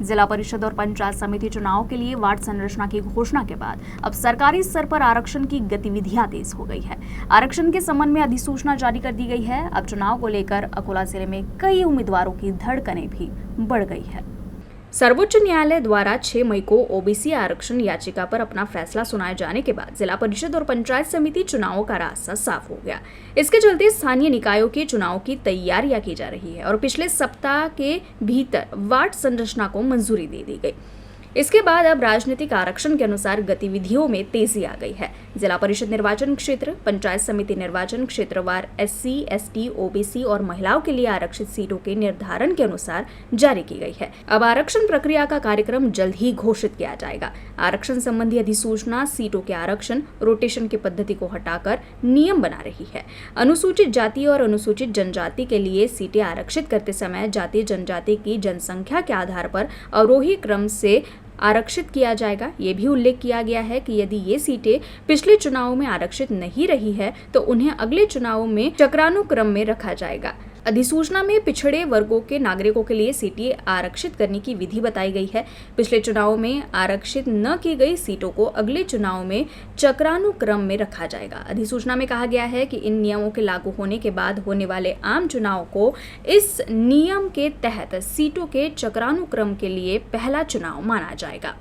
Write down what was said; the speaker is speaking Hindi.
जिला परिषद और पंचायत समिति चुनाव के लिए वार्ड संरचना की घोषणा के बाद अब सरकारी स्तर पर आरक्षण की गतिविधियां तेज हो गई है। आरक्षण के संबंध में अधिसूचना जारी कर दी गई है। अब चुनाव को लेकर अकोला जिले में कई उम्मीदवारों की धड़कनें भी बढ़ गई है। सर्वोच्च न्यायालय द्वारा 6 मई को ओबीसी आरक्षण याचिका पर अपना फैसला सुनाए जाने के बाद जिला परिषद और पंचायत समिति चुनावों का रास्ता साफ हो गया। इसके चलते स्थानीय निकायों के चुनाव की तैयारियां की जा रही है और पिछले सप्ताह के भीतर वार्ड संरचना को मंजूरी दे दी गई। इसके बाद अब राजनीतिक आरक्षण के अनुसार गतिविधियों में तेजी आ गई है। जिला परिषद निर्वाचन क्षेत्र, पंचायत समिति निर्वाचन क्षेत्रवार एससी, एसटी, ओबीसी और महिलाओं के लिए आरक्षित सीटों के निर्धारण के अनुसार जारी की गई है। अब आरक्षण प्रक्रिया का कार्यक्रम जल्द ही घोषित किया जाएगा। आरक्षण संबंधी अधिसूचना सीटों के आरक्षण, रोटेशन की पद्धति को हटाकर नियम बना रही है। अनुसूचित जाति और अनुसूचित जनजाति के लिए सीटें आरक्षित करते समय जाति जनजाति की जनसंख्या के आधार पर अवरोही क्रम से आरक्षित किया जाएगा। ये भी उल्लेख किया गया है कि यदि ये सीटें पिछले चुनावों में आरक्षित नहीं रही है तो उन्हें अगले चुनावों में चक्रानुक्रम में रखा जाएगा। अधिसूचना में पिछड़े वर्गों के नागरिकों के लिए सीटें आरक्षित करने की विधि बताई गई है। पिछले चुनावों में आरक्षित न की गई सीटों को अगले चुनाव में चक्रानुक्रम में रखा जाएगा। अधिसूचना में कहा गया है कि इन नियमों के लागू होने के बाद होने वाले आम चुनाव को इस नियम के तहत सीटों के चक्रानुक्रम के लिए पहला चुनाव माना जाएगा।